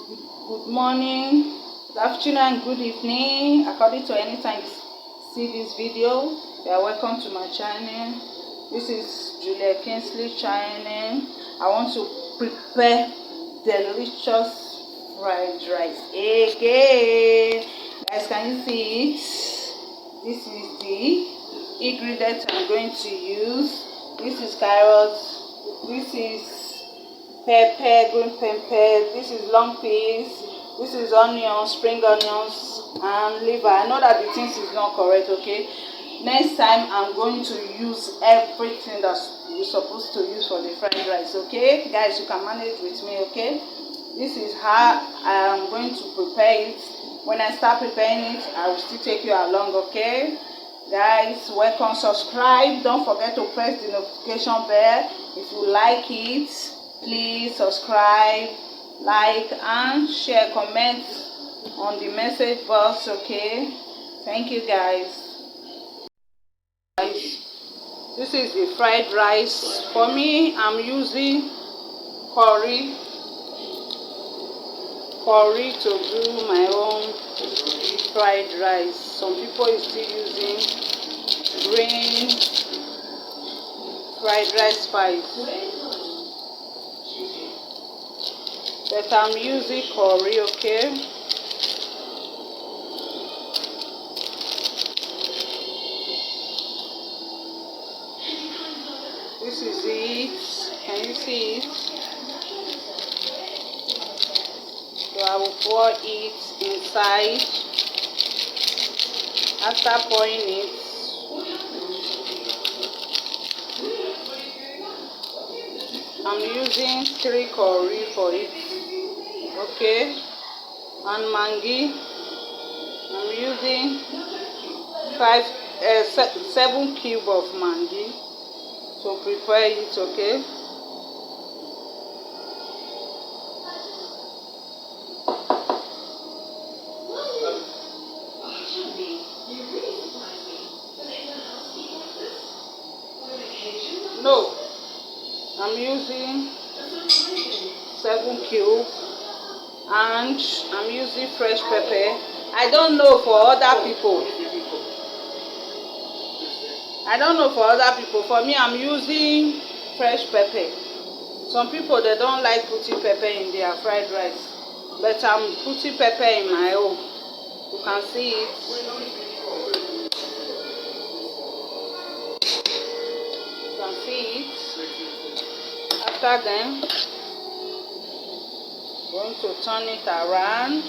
good morning, good afternoon, and good evening, according to any time you see this video. You are welcome to my channel. This is Julia Kingsley channel. I want to prepare delicious fried rice again. Guys, can you see it? This is the ingredients I'm going to use. This is carrots. This is pepper, green pepper. This is long peas. This is onions, spring onions, and liver. I know that the things is not correct, okay? Next time I'm going to use everything that you're supposed to use for the fried rice, okay? Guys, you can manage with me, okay? This is how I am going to prepare it. When I start preparing it, I will still take you along, okay? Guys, welcome, subscribe. Don't forget to press the notification bell. If you like it, please subscribe, like, and share. Comment on the message box, okay? Thank you, guys. This is the fried rice. For me, I'm using curry to do my own fried rice. Some people is still using green fried rice spice, but I'm using curry, okay? This is it. Can you see it? So I will pour it inside. After pouring it, I'm using 3 curry for it, okay? And Maggi, I'm using 7 cubes of Maggi to prepare it, okay? No, I'm using 7 cubes, and I'm using fresh pepper. I don't know for other people. For me, I'm using fresh pepper. Some people, they don't like putting pepper in their fried rice, but I'm putting pepper in my own. You can see it. You can see it. After then, I'm going to turn it around.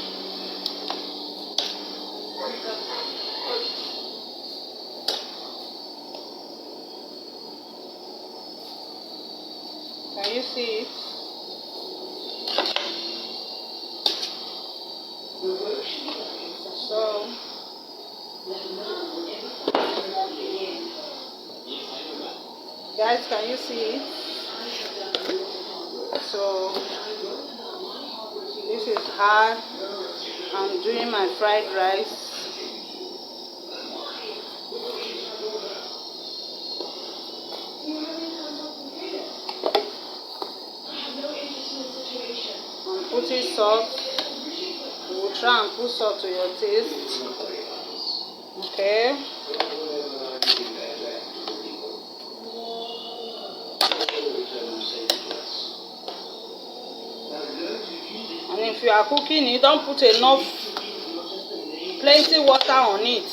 Can you see it? So, guys, can you see it? So, this is how I'm doing my fried rice. I'm putting salt. You will try and put salt to your taste, okay? And if you are cooking it, don't put plenty water on it,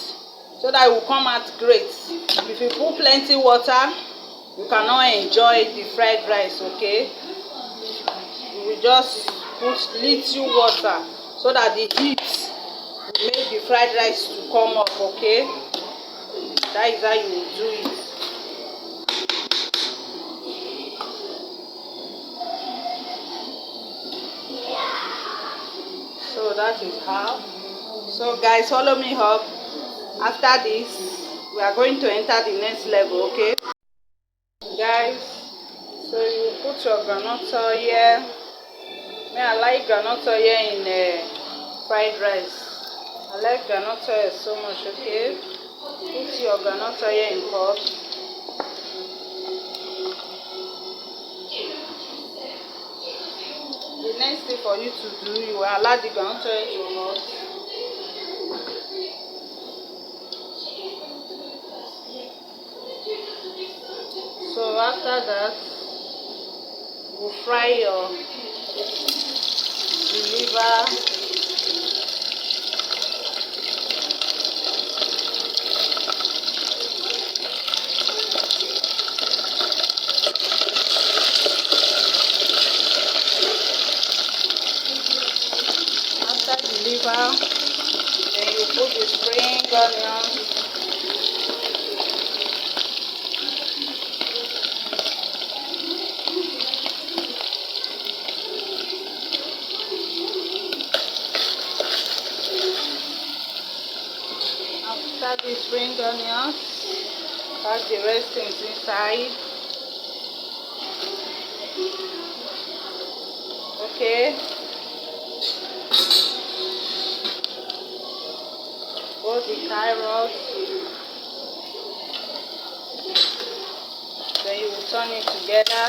so that it will come out great. If you put plenty water, you cannot enjoy the fried rice, okay? You will just put little water, so that the heat will make the fried rice to come up, okay? That is how you will do it. So that is how. So guys, follow me up. After this, we are going to enter the next level, okay? Guys, so you put your groundnut oil here. Me, I like groundnut oil in fried rice. I like groundnut oil so much, okay? Put your groundnut oil in pot. The next thing for you to do, you will allow the ground oil to hot. So after that, you will fry your liver. After the liver, then you put the spring onion. After the spring onions, add the rest things inside. Okay. Put the carrots. Then you will turn it together.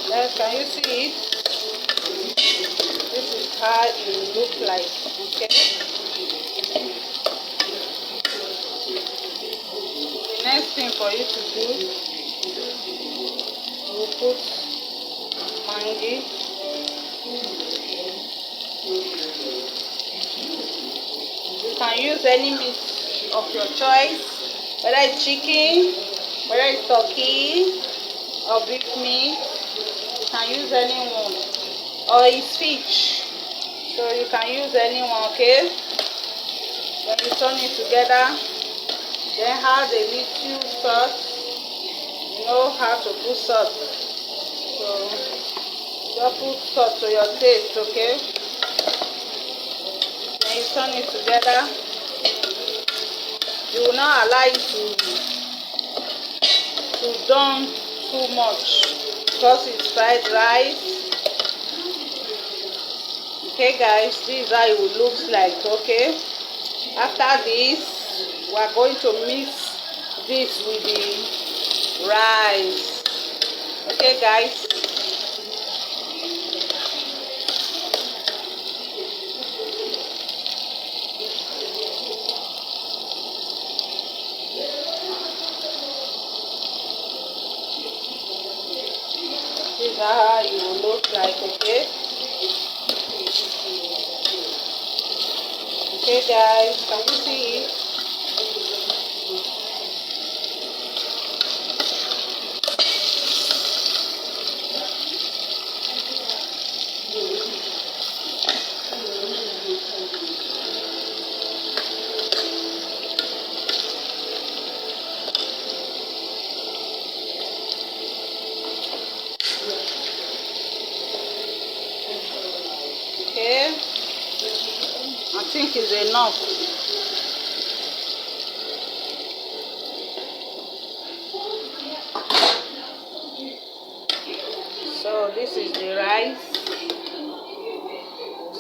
Yes, can you see it? This is how it will look like. Okay. The next thing for you to do, you will put mangi. You can use any meat of your choice, whether it's chicken, whether it's turkey or beef meat. You can use anyone, or it's fish, so you can use anyone. Okay. Then you turn it together. Then add a little salt. You know how to put salt, so just put salt to your taste. Okay. Then you turn it together. You will not allow it to done too much because it's fried rice. Okay guys, this is how it will look like. Okay. After this, we are going to mix this with the rice. Okay guys. This is how it will look like. Okay. Okay guys, can you see it? Okay, I think it's enough. So this is the rice.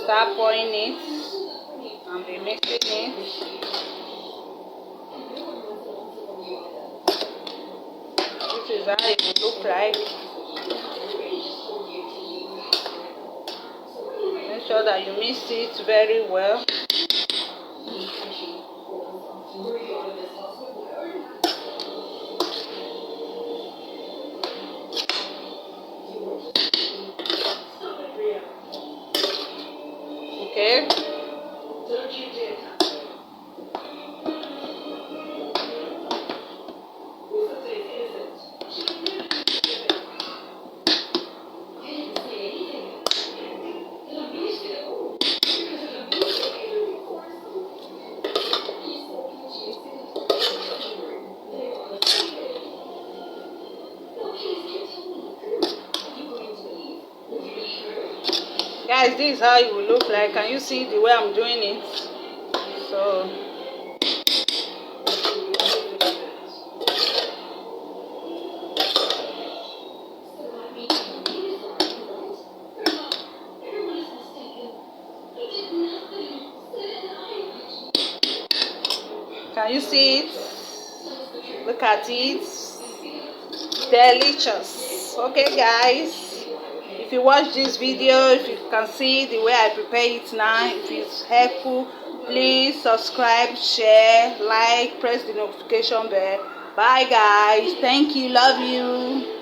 Start pouring it and be mixing it. This is how it will look like. Make sure that you mix it very well. Okay. Guys, this is how it will look like. Can you see the way I'm doing it? So Can you see it? Look at it. Delicious. Okay guys, if you watch this video, if you can see the way I prepare it now, if it's helpful, please subscribe, share, like, press the notification bell. Bye guys, thank you, love you.